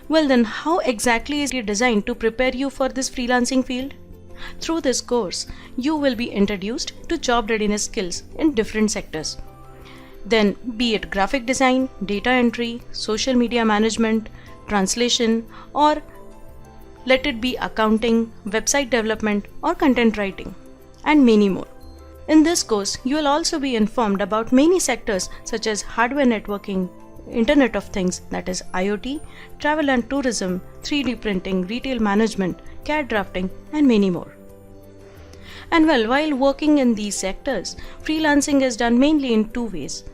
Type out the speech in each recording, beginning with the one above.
Well then, how exactly is it designed to prepare you for this freelancing field? Through this course, you will be introduced to job readiness skills in different sectors. Then, be it graphic design, data entry, social media management, translation, or let it be accounting, website development, or content writing, and many more. In this course, you will also be informed about many sectors such as hardware networking, Internet of Things, that is IoT, travel and tourism, 3D printing, retail management, CAD drafting, and many more. And well, while working in these sectors, freelancing is done mainly in two ways.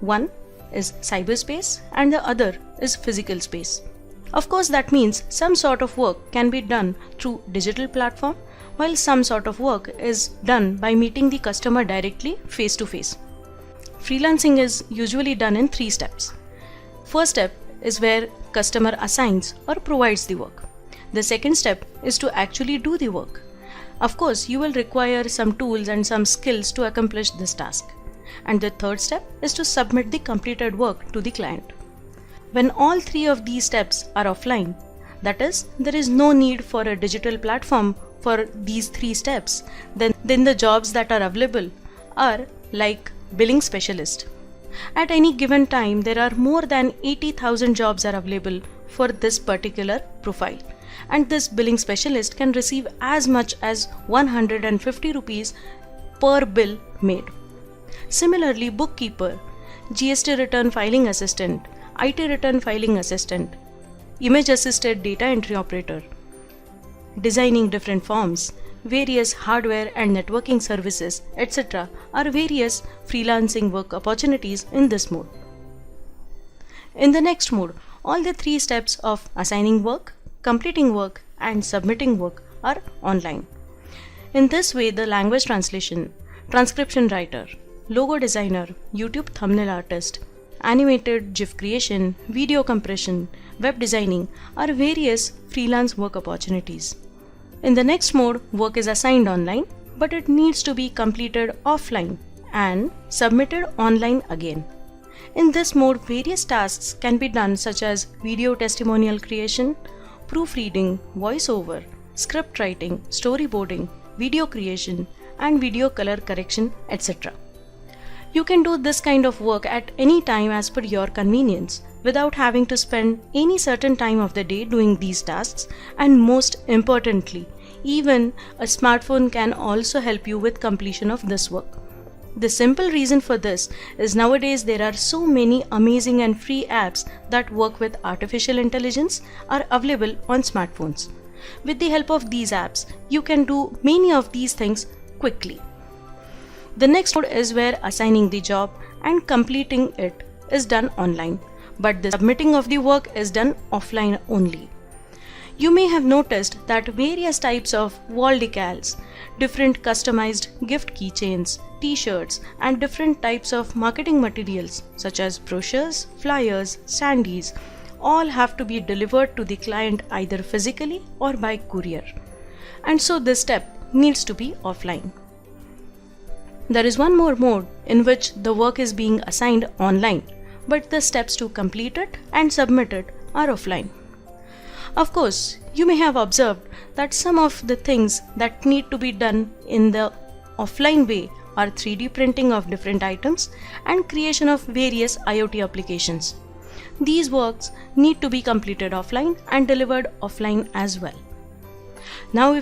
One is cyberspace and the other is physical space. Of course, that means some sort of work can be done through digital platform, while some sort of work is done by meeting the customer directly face to face. Freelancing is usually done in 3 steps. First step is where customer assigns or provides the work. The second step is to actually do the work. Of course, you will require some tools and some skills to accomplish this task. And the third step is to submit the completed work to the client. When all 3 of these steps are offline, that is, there is no need for a digital platform for these 3 steps, then the jobs that are available are like billing specialist. At any given time, there are more than 80,000 jobs are available for this particular profile, and this billing specialist can receive as much as 150 rupees per bill made. Similarly, bookkeeper, GST return filing assistant, IT return filing assistant, image assisted data entry operator, designing different forms, various hardware and networking services, etc. are various freelancing work opportunities in this mode. In the next mode, all the 3 steps of assigning work, completing work, and submitting work are online. In this way, the language translation, transcription writer, logo designer, YouTube thumbnail artist, animated GIF creation, video compression, web designing are various freelance work opportunities. In the next mode, work is assigned online, but it needs to be completed offline and submitted online again. In this mode, various tasks can be done such as video testimonial creation, proofreading, voiceover, script writing, storyboarding, video creation, and video color correction, etc. You can do this kind of work at any time as per your convenience without having to spend any certain time of the day doing these tasks, and most importantly, even a smartphone can also help you with completion of this work. The simple reason for this is nowadays there are so many amazing and free apps that work with artificial intelligence are available on smartphones. With the help of these apps, you can do many of these things quickly. The next mode is where assigning the job and completing it is done online, but the submitting of the work is done offline only. You may have noticed that various types of wall decals, different customized gift keychains, t-shirts, and different types of marketing materials such as brochures, flyers, sandies, all have to be delivered to the client either physically or by courier. And so this step needs to be offline. There is one more mode in which the work is being assigned online, but the steps to complete it and submit it are offline. Of course, you may have observed that some of the things that need to be done in the offline way are 3D printing of different items and creation of various IoT applications. These works need to be completed offline and delivered offline as well. Now, if